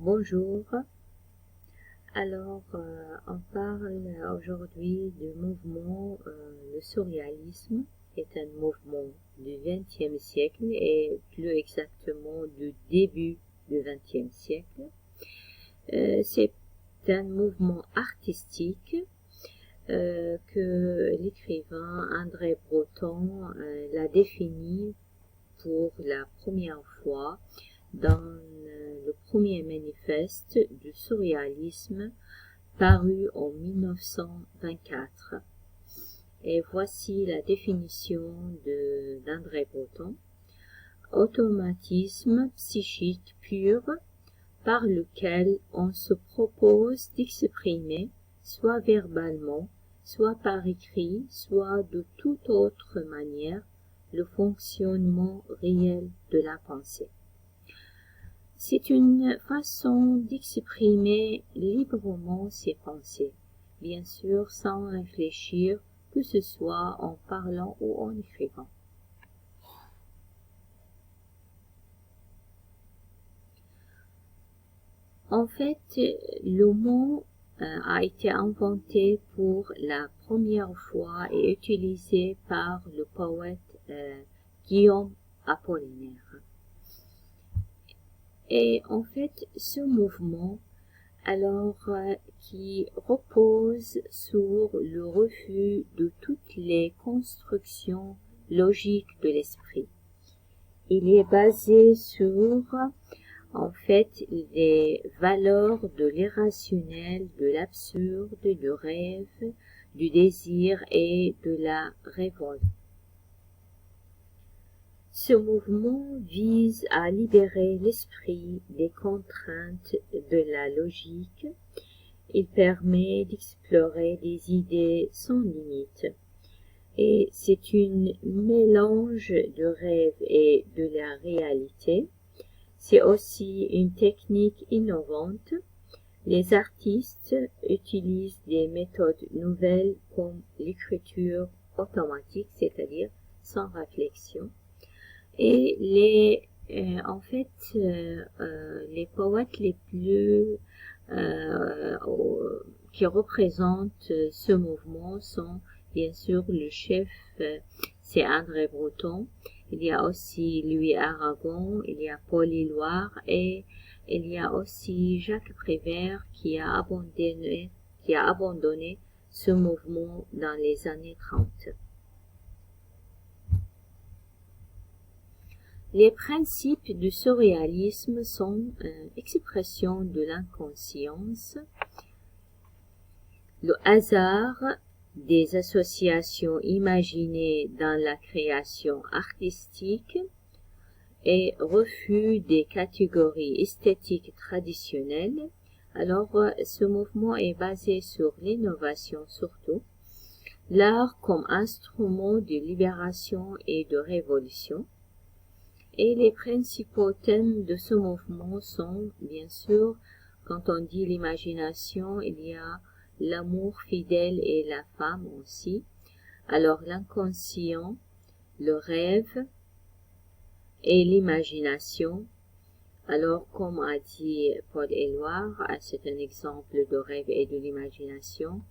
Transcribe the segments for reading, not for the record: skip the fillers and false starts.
Bonjour, on parle aujourd'hui du mouvement, le surréalisme est un mouvement du XXe siècle et plus exactement du début du XXe siècle. C'est un mouvement artistique que l'écrivain André Breton l'a défini pour la première fois dans le premier manifeste du surréalisme paru en 1924. Et voici la définition d'André Breton. Automatisme psychique pur par lequel on se propose d'exprimer, soit verbalement, soit par écrit, soit de toute autre manière, le fonctionnement réel de la pensée. C'est une façon d'exprimer librement ses pensées, bien sûr sans réfléchir, que ce soit en parlant ou en écrivant. En fait, le mot a été inventé pour la première fois et utilisé par le poète Guillaume Apollinaire. Et en fait, ce mouvement, qui repose sur le refus de toutes les constructions logiques de l'esprit. Il est basé sur, en fait, les valeurs de l'irrationnel, de l'absurde, du rêve, du désir et de la révolte. Ce mouvement vise à libérer l'esprit des contraintes de la logique. Il permet d'explorer des idées sans limite. Et c'est un mélange de rêve et de la réalité. C'est aussi une technique innovante. Les artistes utilisent des méthodes nouvelles comme l'écriture automatique, c'est-à-dire sans réflexion. Et les poètes les plus qui représentent ce mouvement sont bien sûr le chef, c'est André Breton. Il y a aussi Louis Aragon, il y a Paul Éluard et il y a aussi Jacques Prévert qui a abandonné ce mouvement dans les années 30. Les principes du surréalisme sont expression de l'inconscience, le hasard des associations imaginées dans la création artistique et refus des catégories esthétiques traditionnelles. Ce mouvement est basé sur l'innovation surtout, l'art comme instrument de libération et de révolution. Et les principaux thèmes de ce mouvement sont, bien sûr, quand on dit l'imagination, il y a l'amour fidèle et la femme aussi. Alors l'inconscient, le rêve et l'imagination. Alors comme a dit Paul Éluard, c'est un exemple de rêve et de l'imagination.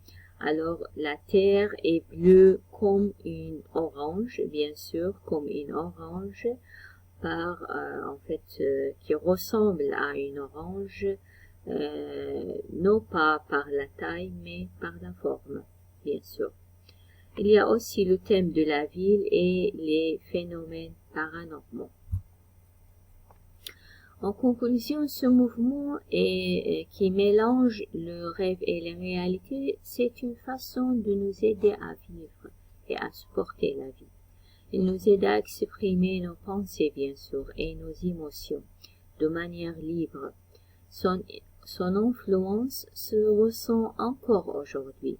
Alors la terre est bleue comme une orange, bien sûr, comme une orange. Qui ressemble à une orange, non pas par la taille, mais par la forme, bien sûr. Il y a aussi le thème de la ville et les phénomènes paranormaux. En conclusion, ce mouvement qui mélange le rêve et la réalité, c'est une façon de nous aider à vivre et à supporter la vie. Il nous aide à exprimer nos pensées, bien sûr, et nos émotions de manière libre. Son influence se ressent encore aujourd'hui.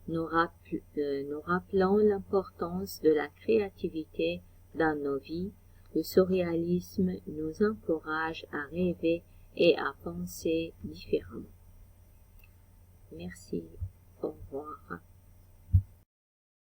Nous rappelons l'importance de la créativité dans nos vies. Le surréalisme nous encourage à rêver et à penser différemment. Merci. Au revoir.